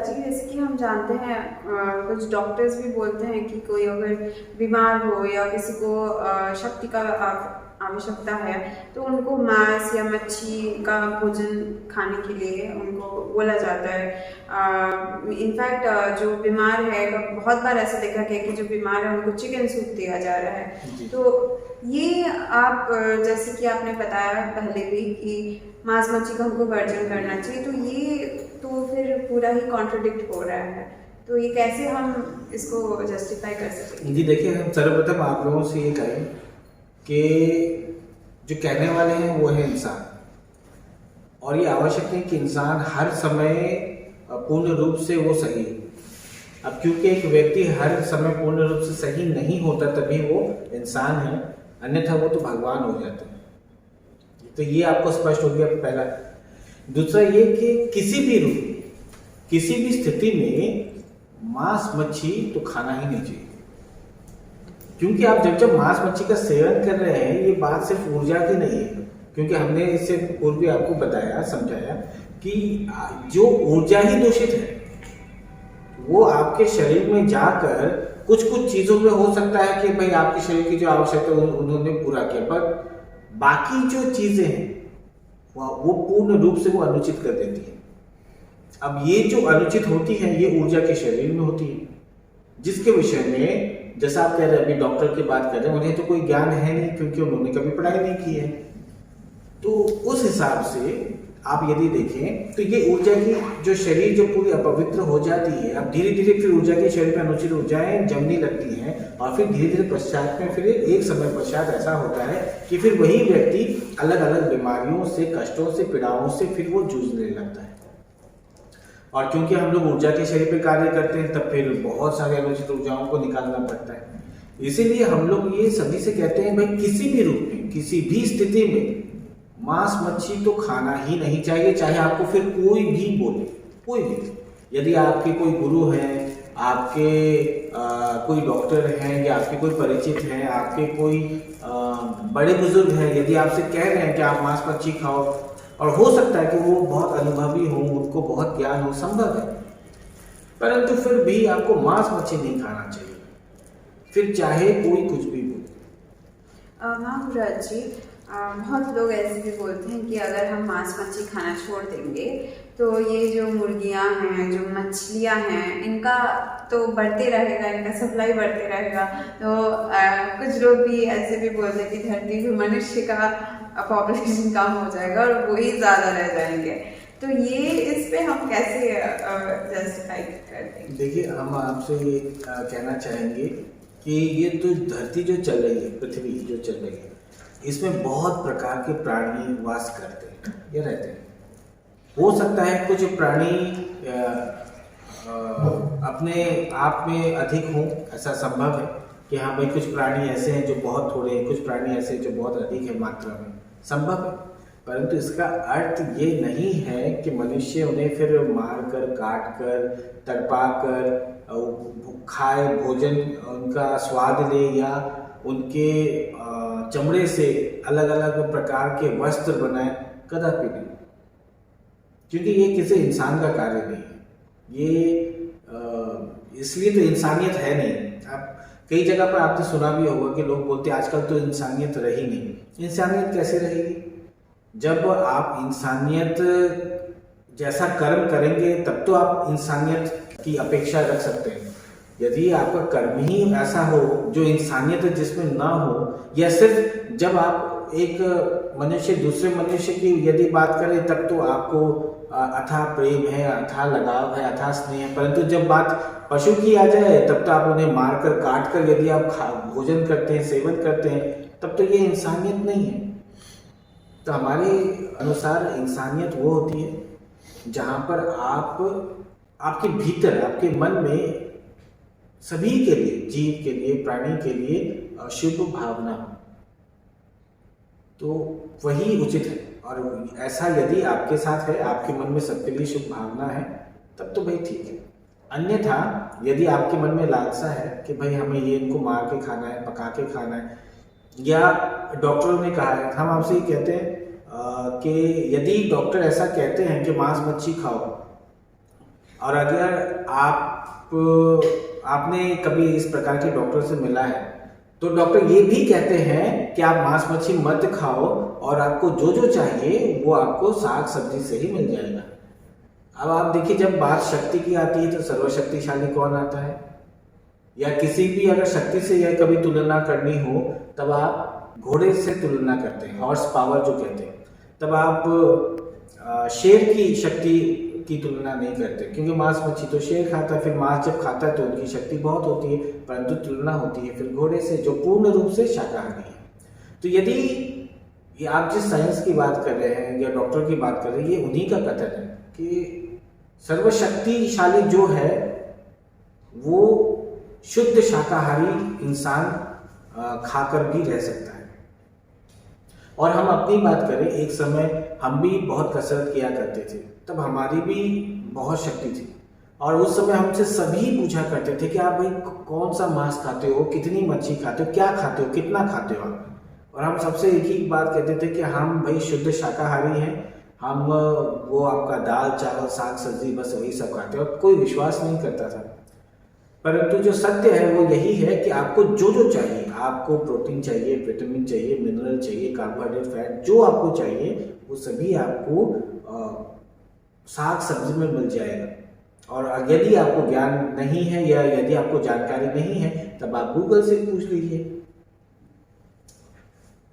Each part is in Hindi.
जी, जैसे कि हम जानते हैं कुछ डॉक्टर्स भी बोलते हैं कि कोई अगर बीमार हो या किसी को शक्ति का आवश्यकता है तो उनको मांस या मच्छी का भोजन खाने के लिए उनको बोला जाता है। इनफैक्ट जो बीमार है, बहुत बार ऐसा देखा गया कि जो बीमार है उनको चिकन सूप दिया जा रहा है। जी। तो ये आप जैसे कि आपने बताया पहले भी कि मांस मच्छी का हमको वर्जन करना चाहिए, तो ये तो फिर पूरा ही कॉन्ट्रडिक्ट हो रहा है। तो ये कैसे हम इसको जस्टिफाई कर सकेंगे? जी देखिए, हम सर्वप्रथम आप लोगों से ये कहें कि जो कहने वाले हैं वो है इंसान, और ये आवश्यक है कि इंसान हर समय पूर्ण रूप से वो सही है। अब क्योंकि एक व्यक्ति हर समय पूर्ण रूप से सही नहीं होता तभी वो इंसान है, अन्यथा वो तो भगवान हो जाते हैं। तो ये आपको स्पष्ट हो गया पहला। दूसरा ये कि किसी भी रूप, किसी भी स्थिति में मांस मच्छी तो खाना ही नहीं चाहिए, क्योंकि आप जब जब मांस मच्छी का सेवन कर रहे हैं, ये बात सिर्फ ऊर्जा की नहीं है, क्योंकि हमने इससे पूर्व भी आपको बताया समझाया कि जो ऊर्जा ही दूषित है वो आपके शरीर में जाकर कुछ कुछ चीजों में हो सकता है कि भाई आपके शरीर की जो आवश्यकता उन्होंने पूरा किया, पर बाकी जो चीजें हैं वो पूर्ण रूप से वो अनुचित कर देती है। अब ये जो अनुचित होती है ये ऊर्जा के शरीर में होती है, जिसके विषय में जैसा आप कह रहे हैं, अभी डॉक्टर की बात कर रहे हैं, उन्हें तो कोई ज्ञान है नहीं क्योंकि उन्होंने कभी पढ़ाई नहीं की है। तो उस हिसाब से आप यदि देखें तो ये ऊर्जा की जो शरीर जो पूरी अपवित्र हो जाती है, अब धीरे धीरे फिर ऊर्जा के शरीर में अनुचित ऊर्जाएं जमने लगती हैं, और फिर धीरे धीरे पश्चात में फिर एक समय पश्चात ऐसा होता है कि फिर वही व्यक्ति अलग अलग बीमारियों से, कष्टों से, पीड़ाओं से फिर वो जूझने लगता है। और क्योंकि हम लोग ऊर्जा के शरीर पर कार्य करते हैं तब फिर बहुत सारे अनुचित ऊर्जाओं को निकालना पड़ता है। इसीलिए हम लोग ये सभी से कहते हैं भाई किसी भी रूप में, किसी भी स्थिति में मांस मच्छी तो खाना ही नहीं चाहिए, चाहे आपको फिर कोई भी बोले, कोई भी। यदि आपके कोई गुरु हैं, आपके कोई डॉक्टर हैं, या आपके कोई परिचित हैं, आपके कोई बड़े बुजुर्ग हैं, यदि आपसे कह रहे हैं कि आप मांस मच्छी खाओ, और हो सकता है कि वो बहुत अनुभवी हो, उनको बहुत ज्ञान हो, संभव है, परंतु फिर भी आपको मांस मच्छी नहीं खाना चाहिए, फिर चाहे कोई कुछ भी बोले। महाराज जी, बहुत लोग ऐसे भी बोलते हैं कि अगर हम मांस मच्छी खाना छोड़ देंगे तो ये जो मुर्गियां हैं, जो मछलियां हैं, इनका तो बढ़ते रहेगा, इनका सप्लाई बढ़ते रहेगा। तो कुछ लोग भी ऐसे भी बोलते हैं कि धरती पे मनुष्य का पॉपुलेशन कम हो जाएगा और वही ज़्यादा रह जाएंगे। तो ये इस पे हम कैसे जस्टिफाई करते हैं? देखिए, हम आपसे ये कहना चाहेंगे कि ये तो धरती जो चल रही है, पृथ्वी जो चल रही है, इसमें बहुत प्रकार के प्राणी वास करते हैं या रहते हैं। हो सकता है कुछ प्राणी अपने आप में अधिक हों, ऐसा संभव है कि हाँ भाई कुछ प्राणी ऐसे हैं जो बहुत थोड़े हैं, कुछ प्राणी ऐसे जो बहुत अधिक है मात्रा में, संभव है। परंतु इसका अर्थ ये नहीं है कि मनुष्य उन्हें फिर मार कर, काट कर, तड़पा कर खाए, भोजन उनका स्वाद ले, या उनके चमड़े से अलग अलग प्रकार के वस्त्र बनाए, कदापि नहीं, क्योंकि ये किसी इंसान का कार्य नहीं है। ये इसलिए तो इंसानियत है नहीं। आप कई जगह पर आपने सुना भी होगा कि लोग बोलते हैं आजकल तो इंसानियत रही नहीं। इंसानियत कैसे रहेगी? जब आप इंसानियत जैसा कर्म करेंगे तब तो आप इंसानियत की अपेक्षा रख सकते हैं। यदि आपका कर्म ही ऐसा हो जो इंसानियत जिसमें ना हो, या सिर्फ जब आप एक मनुष्य दूसरे मनुष्य की यदि बात करें तब तो आपको अथाह प्रेम है, अथाह लगाव है, अथाह स्नेह है, परंतु जब बात पशु की आ जाए तब तो आप उन्हें मारकर, काट कर यदि आप भोजन करते हैं, सेवन करते हैं, तब तो ये इंसानियत नहीं है। तो हमारे अनुसार इंसानियत वो होती है जहाँ पर आपके भीतर, आपके मन में सभी के लिए, जीव के लिए, प्राणी के लिए शुभ भावना हो, तो वही उचित है। और ऐसा यदि आपके साथ है, आपके मन में सबके लिए शुभ भावना है, तब तो भाई ठीक है। अन्यथा यदि आपके मन में लालसा है कि भाई हमें ये इनको मार के खाना है, पका के खाना है, या डॉक्टरों ने कहा है, हम आपसे ये कहते हैं कि यदि डॉक्टर ऐसा कहते हैं कि मांस मच्छी खाओ, और अगर आपने कभी इस प्रकार के डॉक्टर से मिला है तो डॉक्टर ये भी कहते हैं कि आप मांस मच्छी मत खाओ और आपको जो जो चाहिए वो आपको साग सब्जी से ही मिल जाएगा। अब आप देखिए, जब बात शक्ति की आती है तो सर्वशक्तिशाली कौन आता है? या किसी भी अगर शक्ति से यह कभी तुलना करनी हो तब आप घोड़े से तुलना करते हैं, हॉर्स पावर जो कहते हैं। तब आप शेर की शक्ति की तुलना नहीं करते, क्योंकि मांस मच्छी तो शेर खाता है, फिर मांस जब खाता है तो उनकी शक्ति बहुत होती है, परंतु तुलना होती है फिर घोड़े से जो पूर्ण रूप से शाकाहारी है। तो यदि ये आप जिस साइंस की बात कर रहे हैं या डॉक्टर की बात कर रहे हैं, ये उन्हीं का कथन है कि सर्वशक्तिशाली जो है वो शुद्ध शाकाहारी इंसान खाकर भी रह सकता है। और हम अपनी बात करें, एक समय हम भी बहुत कसरत किया करते थे, तब हमारी भी बहुत शक्ति थी और उस समय हमसे सभी पूछा करते थे कि आप भाई कौन सा मांस खाते हो, कितनी मच्छी खाते हो, क्या खाते हो, कितना खाते हो आप। और हम सबसे एक ही बात कहते थे कि हम भाई शुद्ध शाकाहारी हैं, हम वो आपका दाल चावल साग सब्जी बस वही सब खाते हैं। और कोई विश्वास नहीं करता था, परंतु जो सत्य है वो यही है कि आपको जो जो चाहिए, आपको प्रोटीन चाहिए, विटामिन चाहिए, मिनरल चाहिए, कार्बोहाइड्रेट, फैट, जो आपको चाहिए वो सभी आपको साग सब्जी में मिल जाएगा। और यदि आपको ज्ञान नहीं है या यदि आपको जानकारी नहीं है तब आप गूगल से पूछ लीजिए।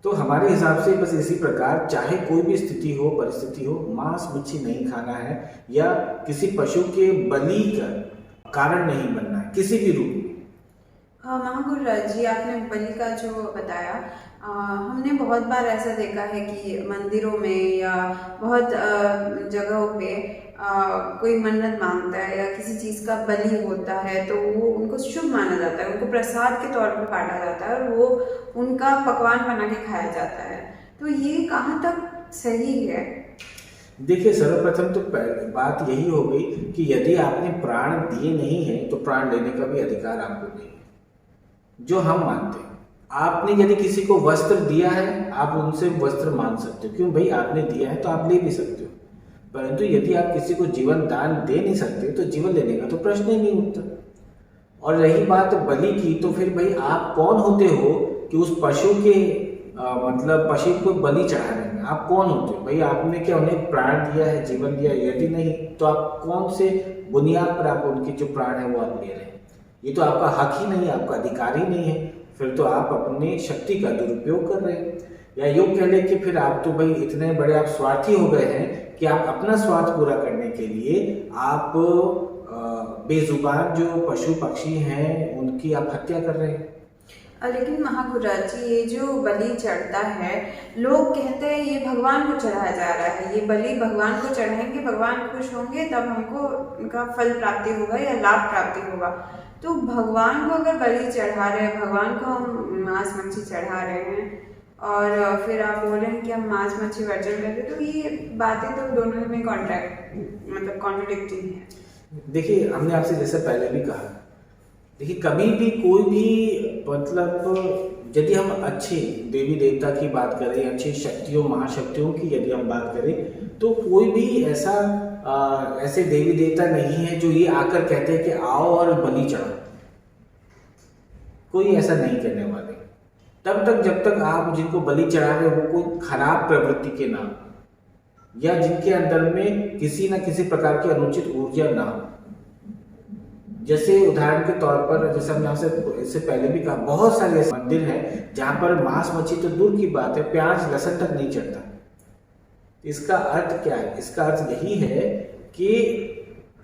तो हमारे हिसाब से बस इसी प्रकार चाहे कोई भी स्थिति हो, परिस्थिति हो, मांस मच्छी नहीं खाना है या किसी पशु के बलि का कारण नहीं बनना है किसी भी रूप में। हाँ महागुरुराज जी, आपने बलि का जो बताया, हमने बहुत बार ऐसा देखा है कि मंदिरों में या बहुत जगहों पे कोई मन्नत मांगता है या किसी चीज़ का बलि होता है तो वो उनको शुभ माना जाता है, उनको प्रसाद के तौर पर काटा जाता है और वो उनका पकवान बना के खाया जाता है। तो ये कहाँ तक सही है? देखिए, सर्वप्रथम तो बात यही हो गई कि यदि आपने प्राण दिए नहीं है तो प्राण लेने का भी अधिकार आपको नहीं है, जो हम मानते हैं। आपने यदि किसी को वस्त्र दिया है, आप उनसे वस्त्र मांग सकते हो, क्यों भाई आपने दिया है तो आप ले भी सकते हो। परंतु यदि आप किसी को जीवन दान दे नहीं सकते तो जीवन लेने का तो प्रश्न ही नहीं उठता। और रही बात बलि की, तो फिर भाई आप कौन होते हो कि उस पशु के मतलब पशु को बलि चढ़ाने में आप कौन होते हो? भाई आपने क्या उन्हें प्राण दिया है, जीवन दिया है? यदि नहीं तो आप कौन से बुनियाद पर आप उनके जो प्राण है वो आप ले रहे हैं? ये तो आपका हक ही नहीं है, आपका अधिकार ही नहीं है। फिर तो आप अपनी शक्ति का दुरुपयोग कर रहे हैं, या यूँ कह लें कि फिर आप तो भाई इतने बड़े आप स्वार्थी हो गए हैं कि आप अपना स्वार्थ पूरा करने के लिए आप बेजुबान जो पशु पक्षी हैं उनकी आप हत्या कर रहे हैं। लेकिन महागुरुराज जी, ये जो बलि चढ़ता है, लोग कहते हैं ये भगवान को चढ़ाया जा रहा है, ये बलि भगवान को चढ़ाएंगे, भगवान खुश होंगे, तब हमको उनका फल प्राप्ति होगा या लाभ प्राप्ति होगा। तो भगवान को अगर बलि चढ़ा रहे हैं, भगवान को हम मांस मच्छी चढ़ा रहे हैं और फिर आप बोल रहे हैं कि हम मांस मच्छी वर्जन करते, तो ये बातें तो दोनों में कॉन्ट्रडिक्टिंग है। देखिए, हमने आपसे जैसे पहले भी कहा, देखिए कभी भी कोई भी मतलब यदि हम अच्छे देवी देवता की बात करें, अच्छी शक्तियों महाशक्तियों की यदि हम बात करें, तो कोई भी ऐसे देवी देवता नहीं है जो ये आकर कहते हैं कि आओ और बलि चढ़ाओ। कोई ऐसा नहीं करने वाले तब तक जब तक आप जिनको बलि चढ़ा रहे हो वो कोई खराब प्रवृत्ति के नाम या जिनके अंदर में किसी न किसी प्रकार की अनुचित ऊर्जा ना हो। जैसे उदाहरण के तौर पर, जैसे हमने आपसे इससे पहले भी कहा, बहुत सारे ऐसे मंदिर हैं जहां पर मांस मच्छी तो दूर की बात है, प्याज लहसुन तक नहीं चढ़ता। इसका अर्थ क्या है? इसका अर्थ यही है कि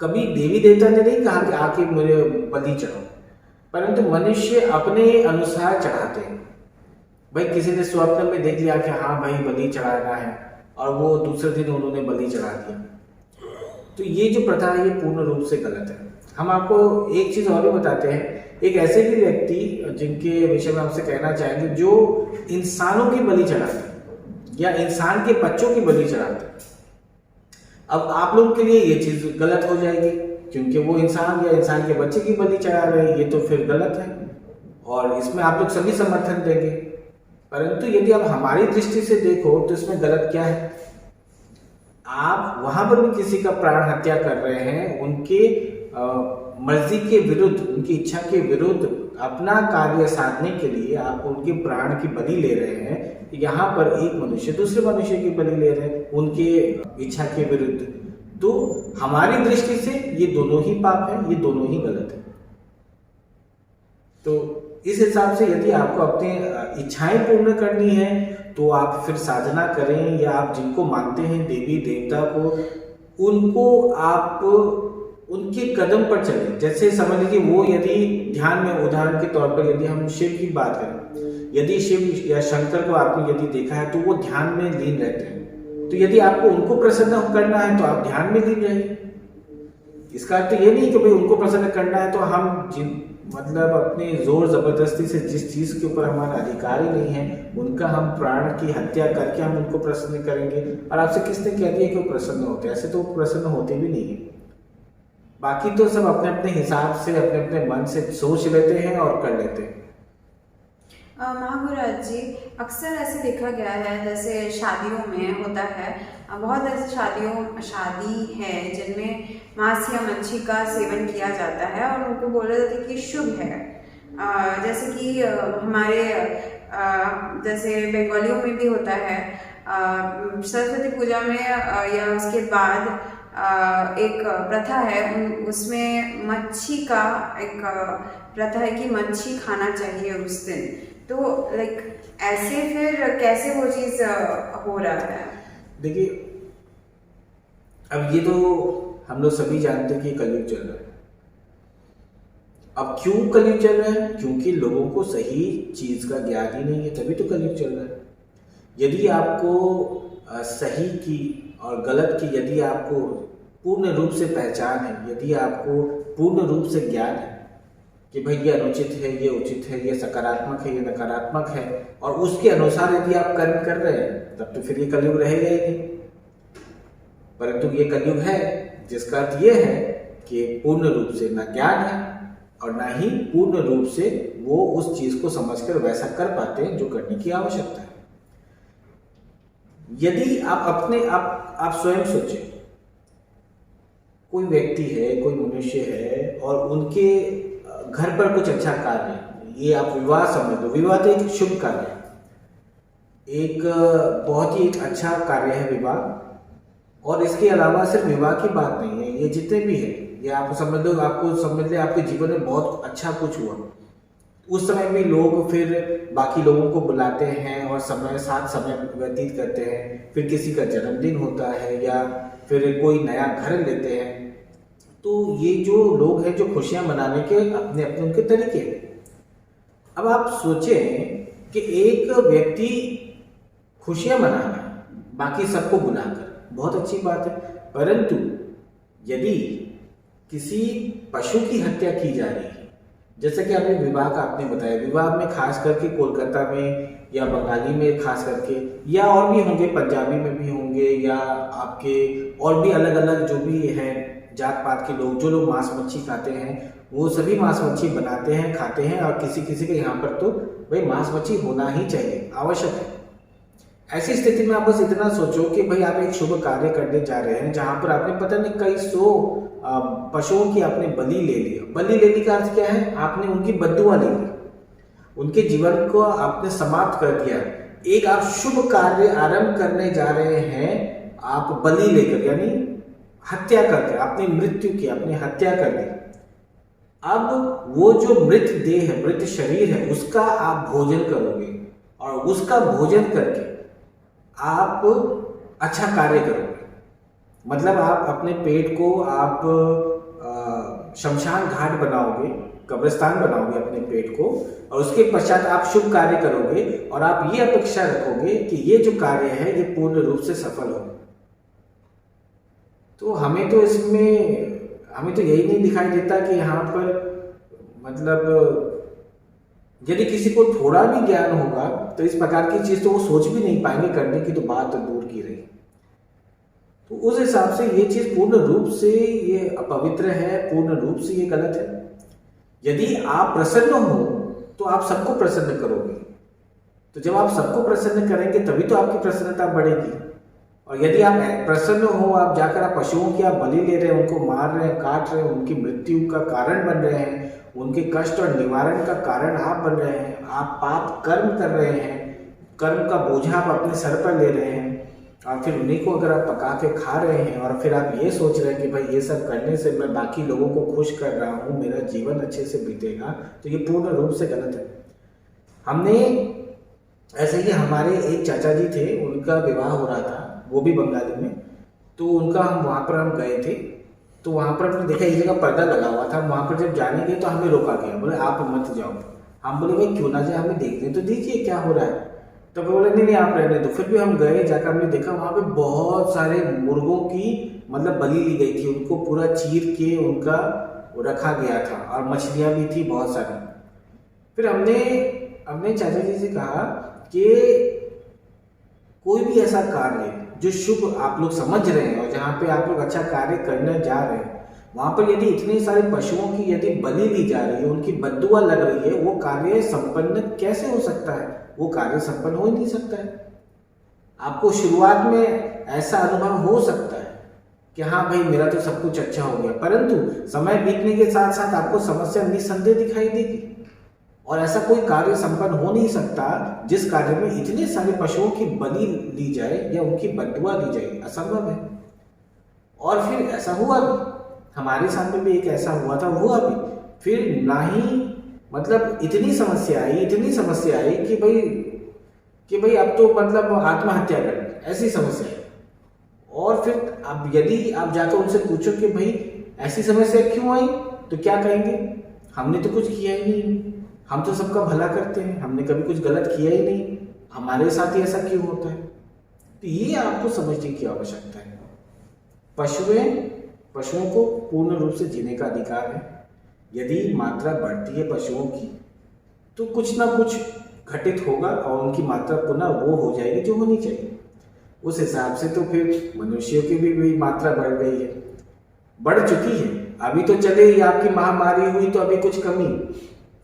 कभी देवी देवता ने नहीं कहा कि आके मुझे बलि चढ़ाओ, परंतु मनुष्य अपने अनुसार चढ़ाते हैं। भाई किसी ने स्वप्न में देख लिया कि हाँ भाई बलि चढ़ाना है और वो दूसरे दिन उन्होंने बलि चढ़ा दिया। तो ये जो प्रथा है ये पूर्ण रूप से गलत है। हम आपको एक चीज और भी बताते हैं, एक ऐसे भी व्यक्ति जिनके विषय में आपसे कहना चाहेंगे जो इंसानों की बलि चढ़ाते हैं या इंसान के बच्चों की बलि चढ़ाते हैं। अब आप लोगों के लिए ये चीज गलत हो जाएगी क्योंकि वो इंसान या इंसान के बच्चे की बलि चढ़ा रहे हैं, ये तो फिर गलत है और इसमें आप लोग सभी समर्थन देंगे। परंतु यदि आप हमारी दृष्टि से देखो तो इसमें गलत क्या है? आप वहां पर भी किसी का प्राण हत्या कर रहे हैं, उनके मर्जी के विरुद्ध, उनकी इच्छा के विरुद्ध अपना कार्य साधने के लिए आप उनके प्राण की बलि ले रहे हैं। यहाँ पर एक मनुष्य दूसरे मनुष्य की बलि ले रहे हैं उनके इच्छा के विरुद्ध। तो हमारी दृष्टि से ये दोनों ही पाप है, ये दोनों ही गलत है। तो इस हिसाब से यदि आपको अपनी इच्छाएं पूर्ण करनी है तो आप फिर साधना करें, या आप जिनको मानते हैं देवी देवता को, उनको आप उनके कदम पर चलें। जैसे समझ लीजिए वो यदि ध्यान में, उदाहरण के तौर पर यदि हम शिव की बात करें, यदि शिव या शंकर को आपने यदि देखा है तो वो ध्यान में लीन रहते हैं। तो यदि आपको उनको प्रसन्न करना है तो आप ध्यान में लीन रहिए। इसका अर्थ ये नहीं कि भाई उनको प्रसन्न करना है तो हम मतलब अपने जोर जबरदस्ती से जिस चीज के ऊपर हमारा अधिकार ही नहीं है उनका हम प्राण की हत्या करके हम उनको प्रसन्न करेंगे। और आपसे किसने कह दिया कि वो प्रसन्न होते हैं? ऐसे तो वो प्रसन्न होते भी नहीं है। बाकी तो सब अपने अपने हिसाब से, अपने अपने मन से सोच लेते हैं और कर लेते हैं। महागुराज जी, अक्सर ऐसे देखा गया है, जैसे शादियों में होता है, बहुत ऐसी शादी है जिनमें मांस या मच्छी का सेवन किया जाता है और उनको बोला जाता है कि शुभ है। जैसे कि हमारे जैसे बंगालियों में भी होता है, सरस्वती पूजा में या उसके बाद एक प्रथा है, उसमें मच्छी का एक प्रथा है कि मच्छी खाना चाहिए उस दिन। तो लाइक ऐसे फिर कैसे वो चीज़ हो रहा है? देखिए, अब ये तो हम लोग सभी जानते हैं कि कलयुग चल रहा है। अब क्यों कलयुग चल रहा है? क्योंकि लोगों को सही चीज का ज्ञान ही नहीं है, तभी तो कलयुग चल रहा है। यदि आपको सही की और गलत की यदि आपको पूर्ण रूप से पहचान है, यदि आपको पूर्ण रूप से ज्ञान है कि भाई ये अनुचित है, ये उचित है, ये सकारात्मक है, ये नकारात्मक है, और उसके अनुसार यदि आप कर्म कर रहे हैं, तब तो फिर ये कलयुग रहेगा ही नहीं। परंतु ये कलयुग है जिसका अर्थ ये है कि पूर्ण रूप से ना ज्ञान है और ना ही पूर्ण रूप से वो उस चीज को समझकर वैसा कर पाते हैं जो करने की आवश्यकता है। यदि आप स्वयं सोचें, कोई व्यक्ति है, कोई मनुष्य है और उनके घर पर कुछ अच्छा कार्य है, ये आप विवाह समझ लो, विवाह तो एक शुभ कार्य है, एक बहुत ही एक अच्छा कार्य है विवाह। और इसके अलावा सिर्फ विवाह की बात नहीं है, ये जितने भी है, ये आपको समझ लो, आपके जीवन में बहुत अच्छा कुछ हुआ, उस समय भी लोग फिर बाकी लोगों को बुलाते हैं और साथ समय व्यतीत करते हैं। फिर किसी का जन्मदिन होता है या फिर कोई नया घर लेते हैं। तो ये जो लोग हैं जो खुशियां मनाने के अपने अपने उनके तरीके हैं। अब आप सोचें कि एक व्यक्ति खुशियां मना रहा है बाकी सबको बुलाकर, बहुत अच्छी बात है। परंतु यदि किसी पशु की हत्या की जा रही है, जैसे कि आपने विवाह का आपने बताया, विवाह में खास करके कोलकाता में या बंगाली में खास करके, या और भी होंगे, पंजाबी में भी होंगे, या आपके और भी अलग अलग जो भी हैं जात पात के लोग, जो लोग मांस मच्छी खाते हैं, वो सभी मांस मच्छी बनाते हैं, खाते हैं। और किसी किसी के यहाँ पर तो भाई मांस मच्छी होना ही चाहिए, आवश्यक है। ऐसी स्थिति में आप बस इतना सोचो कि भाई आप एक शुभ कार्य करने जा रहे हैं जहां पर आपने पता नहीं कई 100 पशुओं की आपने बलि ले लिया। बलि लेने का अर्थ क्या है? आपने उनकी बद्दुआ ले ली, उनके जीवन को आपने समाप्त कर दिया। एक आप शुभ कार्य आरंभ करने जा रहे हैं, आप बलि लेकर, यानी हत्या करके आपने मृत्यु की, आपने हत्या कर दी। अब वो जो मृत देह है, मृत शरीर है, उसका आप भोजन करोगे और उसका भोजन करके आप अच्छा कार्य करोगे। मतलब आप अपने पेट को आप शमशान घाट बनाओगे, कब्रिस्तान बनाओगे अपने पेट को, और उसके पश्चात आप शुभ कार्य करोगे और आप ये अपेक्षा रखोगे कि ये जो कार्य है ये पूर्ण रूप से सफल हो। तो हमें तो यही नहीं दिखाई देता कि यहाँ पर मतलब यदि किसी को थोड़ा भी ज्ञान होगा तो इस प्रकार की चीज तो वो सोच भी नहीं पाएंगे, करने की तो बात दूर की रही। तो उस हिसाब से ये चीज पूर्ण रूप से ये अपवित्र है, पूर्ण रूप से ये गलत है। यदि आप प्रसन्न हो तो आप सबको प्रसन्न करोगे, तो जब आप सबको प्रसन्न करेंगे तभी तो आपकी प्रसन्नता बढ़ेगी। और यदि आप प्रसन्न हो, आप जाकर आप पशुओं की आप बलि ले रहे हैं, उनको मार रहे हैं, काट रहे हैं, उनकी मृत्यु का कारण बन रहे हैं, उनके कष्ट और निवारण का कारण आप बन रहे हैं, आप पाप कर्म कर रहे हैं, कर्म का बोझा आप अपने सर पर ले रहे हैं, और फिर उन्हीं को अगर आप पका के खा रहे हैं और फिर आप ये सोच रहे हैं कि भाई ये सब करने से मैं बाकी लोगों को खुश कर रहा हूँ, मेरा जीवन अच्छे से बीतेगा, तो ये पूर्ण रूप से गलत है। हमने ऐसे ही हमारे एक चाचा जी थे, उनका विवाह हो रहा था, वो भी बंगाली में, तो उनका हम वहाँ पर हम गए थे, तो वहाँ पर हमने देखा एक जगह पर्दा लगा हुआ था, वहाँ पर जब जाने गए तो हमें रोका गया, बोले आप मत जाओ। हम बोले भाई क्यों ना जाए, हमें देखने तो दीजिए क्या हो रहा है। तो बोले नहीं नहीं आप रहने दो। फिर भी हम गए, जाकर हमने देखा वहाँ पे बहुत सारे मुर्गों की मतलब बलि ली गई थी, उनको पूरा चीर के उनका रखा गया था, और मछलियाँ भी थी बहुत सारी। फिर हमने अपने चाचा जी से कहा कि कोई भी ऐसा कार्य जो शुभ आप लोग समझ रहे हैं और जहाँ पे आप लोग अच्छा कार्य करने जा रहे हैं, वहाँ पर यदि इतने सारे पशुओं की यदि बलि ली जा रही है, उनकी बद्दुआ लग रही है, वो कार्य संपन्न कैसे हो सकता है? वो कार्य संपन्न हो ही नहीं सकता है। आपको शुरुआत में ऐसा अनुभव हो सकता है कि हाँ भाई मेरा तो सब कुछ अच्छा हो गया, परंतु समय बीतने के साथ साथ आपको समस्या निस्संदेह दिखाई देगी, और ऐसा कोई कार्य संपन्न हो नहीं सकता जिस कार्य में इतने सारे पशुओं की बलि ली जाए या उनकी बद्दुआ दी जाए, असंभव है। और फिर ऐसा हुआ भी, हमारे साथ में भी एक ऐसा हुआ था, हुआ भी। फिर ना ही मतलब इतनी समस्या आई कि भाई अब तो मतलब आत्महत्या कर ली, ऐसी समस्या है। और फिर अब यदि आप जाकर उनसे पूछो कि भाई ऐसी समस्या क्यों आई, तो क्या कहेंगे? हमने तो कुछ किया ही नहीं, हम तो सबका भला करते हैं, हमने कभी कुछ गलत किया ही नहीं, हमारे साथ ही ऐसा क्यों होता है? तो ये आपको समझने की आवश्यकता है। पशुओं को पूर्ण रूप से जीने का अधिकार है। यदि मात्रा बढ़ती है पशुओं की, तो कुछ ना कुछ घटित होगा और उनकी मात्रा पुनः वो हो जाएगी जो होनी चाहिए। उस हिसाब से तो फिर मनुष्यों की भी मात्रा बढ़ गई है, बढ़ चुकी है। अभी तो चले आपकी महामारी हुई तो अभी कुछ कमी,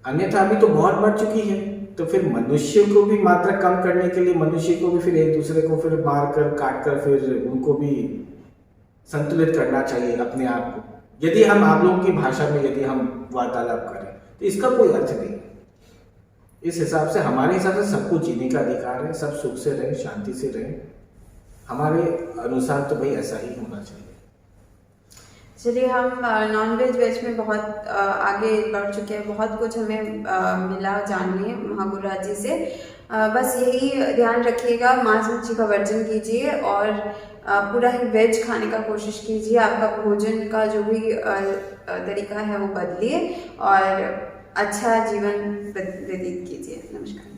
अन्यथा अभी तो बहुत बढ़ चुकी है। तो फिर मनुष्य को भी मात्रा कम करने के लिए मनुष्य को भी फिर एक दूसरे को फिर मार कर काट कर फिर उनको भी संतुलित करना चाहिए अपने आप को। यदि हम आप लोगों की भाषा में यदि हम वार्तालाप करें तो इसका कोई अर्थ नहीं। इस हिसाब से हमारे हिसाब से सबको जीने का अधिकार है, सब सुख से रहे, शांति से रहे। हमारे अनुसार तो भाई ऐसा ही होना चाहिए। चलिए, हम नॉन वेज वेज में बहुत आगे बढ़ चुके हैं, बहुत कुछ हमें मिला जानने महागुरुराज जी से। बस यही ध्यान रखिएगा, मांस मच्छी का वर्जन कीजिए और पूरा ही वेज खाने का कोशिश कीजिए। आपका भोजन का जो भी तरीका है वो बदलिए और अच्छा जीवन व्यतीत कीजिए। नमस्कार।